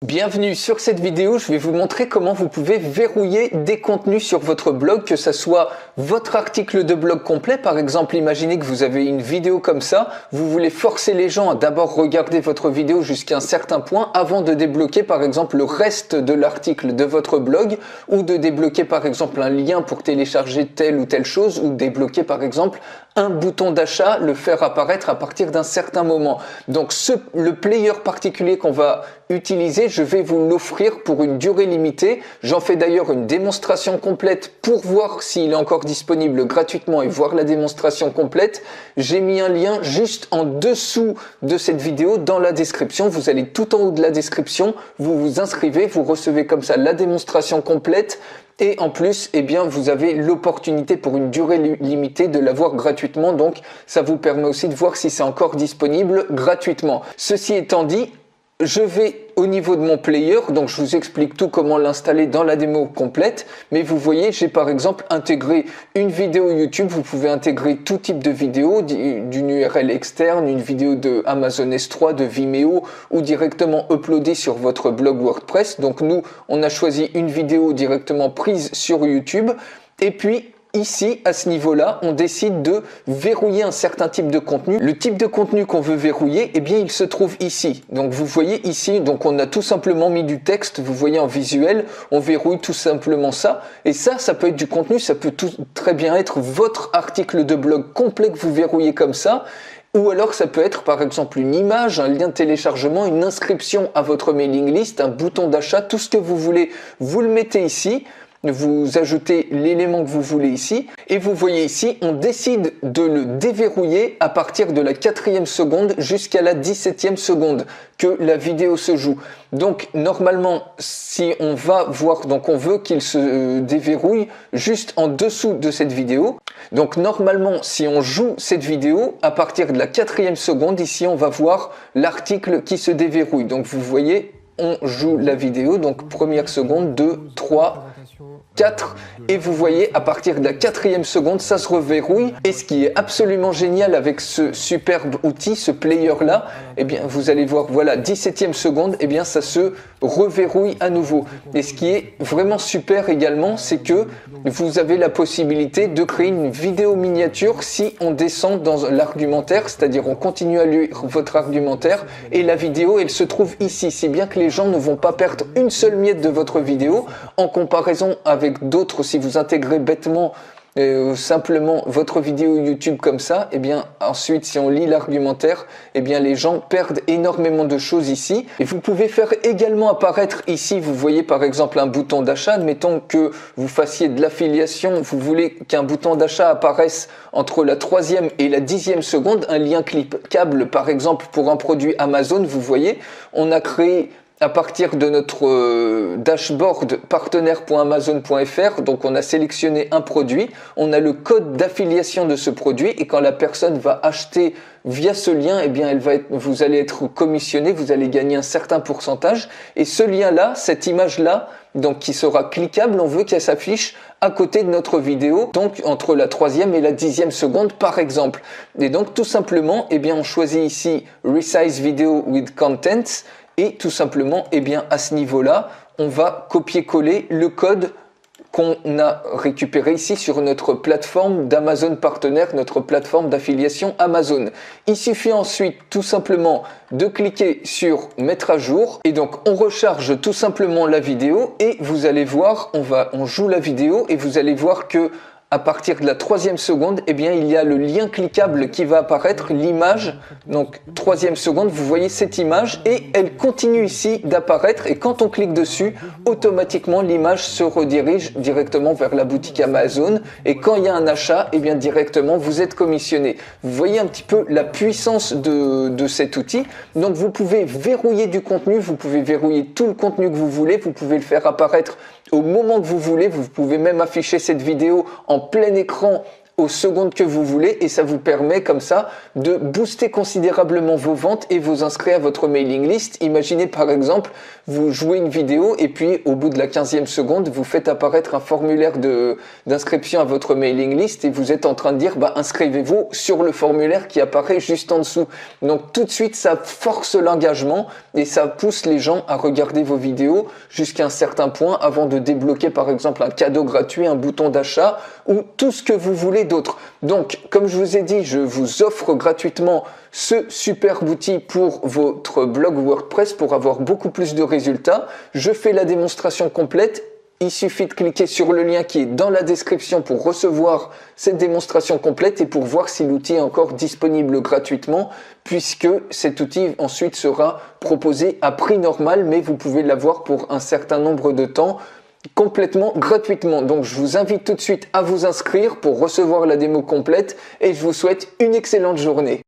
Bienvenue sur cette vidéo, je vais vous montrer comment vous pouvez verrouiller des contenus sur votre blog, que ce soit votre article de blog complet. Par exemple, imaginez que vous avez une vidéo comme ça, vous voulez forcer les gens à d'abord regarder votre vidéo jusqu'à un certain point avant de débloquer par exemple le reste de l'article de votre blog, ou de débloquer par exemple un lien pour télécharger telle ou telle chose, ou débloquer par exemple un bouton d'achat, le faire apparaître à partir d'un certain moment. Donc le player particulier qu'on va utiliser, je vais vous l'offrir pour une durée limitée. J'en fais d'ailleurs une démonstration complète pour voir s'il est encore disponible gratuitement et voir la démonstration complète. J'ai mis un lien juste en dessous de cette vidéo dans la description. Vous allez tout en haut de la description, vous vous inscrivez, vous recevez comme ça la démonstration complète. Et en plus, eh bien, vous avez l'opportunité pour une durée limitée de l'avoir gratuitement. Donc, ça vous permet aussi de voir si c'est encore disponible gratuitement. Ceci étant dit, je vais au niveau de mon player, donc je vous explique tout comment l'installer dans la démo complète, mais vous voyez, j'ai par exemple intégré une vidéo YouTube. Vous pouvez intégrer tout type de vidéo, d'une URL externe, une vidéo de Amazon S3, de Vimeo, ou directement uploader sur votre blog WordPress. Donc nous, on a choisi une vidéo directement prise sur YouTube, et puis ici, à ce niveau-là, on décide de verrouiller un certain type de contenu. Le type de contenu qu'on veut verrouiller, eh bien, il se trouve ici. Donc, vous voyez ici, donc on a tout simplement mis du texte. Vous voyez en visuel, on verrouille tout simplement ça. Et ça peut être du contenu, ça peut très bien être votre article de blog complet que vous verrouillez comme ça. Ou alors ça peut être par exemple une image, un lien de téléchargement, une inscription à votre mailing list, un bouton d'achat, tout ce que vous voulez, vous le mettez ici. Vous ajoutez l'élément que vous voulez ici, et vous voyez ici, on décide de le déverrouiller à partir de la 4e seconde jusqu'à la 17e seconde que la vidéo se joue. Donc normalement, si on va voir, donc on veut qu'il se déverrouille juste en dessous de cette vidéo. Donc normalement, si on joue cette vidéo, à partir de la 4e seconde, ici on va voir l'article qui se déverrouille. Donc vous voyez, on joue la vidéo, donc première seconde, 2, 3, 4, et vous voyez à partir de la 4e seconde ça se reverrouille. Et ce qui est absolument génial avec ce superbe outil, ce player là, eh bien vous allez voir, voilà, 17e seconde, eh bien ça se reverrouille à nouveau. Et ce qui est vraiment super également, c'est que vous avez la possibilité de créer une vidéo miniature si on descend dans l'argumentaire, c'est-à-dire on continue à lire votre argumentaire, et la vidéo elle se trouve ici, si bien que les gens ne vont pas perdre une seule miette de votre vidéo en comparaison avec d'autres. Si vous intégrez bêtement simplement votre vidéo YouTube comme ça, et bien ensuite si on lit l'argumentaire, et bien les gens perdent énormément de choses ici. Et vous pouvez faire également apparaître ici, vous voyez par exemple un bouton d'achat. Admettons que vous fassiez de l'affiliation, vous voulez qu'un bouton d'achat apparaisse entre la 3e et la 10e seconde, un lien cliquable par exemple pour un produit Amazon. Vous voyez, on a créé à partir de notre dashboard partenaire.amazon.fr, donc on a sélectionné un produit, on a le code d'affiliation de ce produit, et quand la personne va acheter via ce lien, eh bien vous allez être commissionné, vous allez gagner un certain pourcentage. Et ce lien-là, cette image-là, donc qui sera cliquable, on veut qu'elle s'affiche à côté de notre vidéo, donc entre la 3e et la 10e seconde par exemple. Et donc tout simplement, eh bien on choisit ici Resize Video with Contents. Et tout simplement, eh bien, à ce niveau-là, on va copier-coller le code qu'on a récupéré ici sur notre plateforme d'Amazon Partenaire, notre plateforme d'affiliation Amazon. Il suffit ensuite tout simplement de cliquer sur mettre à jour, et donc on recharge tout simplement la vidéo, et vous allez voir, on joue la vidéo, et vous allez voir que à partir de la 3e seconde, eh bien, il y a le lien cliquable qui va apparaître, l'image. Donc 3e seconde, vous voyez cette image, et elle continue ici d'apparaître, et quand on clique dessus, automatiquement l'image se redirige directement vers la boutique Amazon, et quand il y a un achat, eh bien directement vous êtes commissionné. Vous voyez un petit peu la puissance de cet outil. Donc vous pouvez verrouiller du contenu, vous pouvez verrouiller tout le contenu que vous voulez, vous pouvez le faire apparaître au moment que vous voulez, vous pouvez même afficher cette vidéo en plein écran aux secondes que vous voulez et ça vous permet comme ça de booster considérablement vos ventes et vous inscrire à votre mailing list. Imaginez par exemple, vous jouez une vidéo et puis au bout de la 15e seconde, vous faites apparaître un formulaire d'inscription à votre mailing list et vous êtes en train de dire inscrivez-vous sur le formulaire qui apparaît juste en dessous. Donc tout de suite, ça force l'engagement et ça pousse les gens à regarder vos vidéos jusqu'à un certain point avant de débloquer par exemple un cadeau gratuit, un bouton d'achat ou tout ce que vous voulez d'autre. Donc, comme je vous ai dit, je vous offre gratuitement ce superbe outil pour votre blog WordPress pour avoir beaucoup plus de résultats. Je fais la démonstration complète. Il suffit de cliquer sur le lien qui est dans la description pour recevoir cette démonstration complète et pour voir si l'outil est encore disponible gratuitement puisque cet outil ensuite sera proposé à prix normal mais vous pouvez l'avoir pour un certain nombre de temps complètement gratuitement. Donc je vous invite tout de suite à vous inscrire pour recevoir la démo complète et je vous souhaite une excellente journée.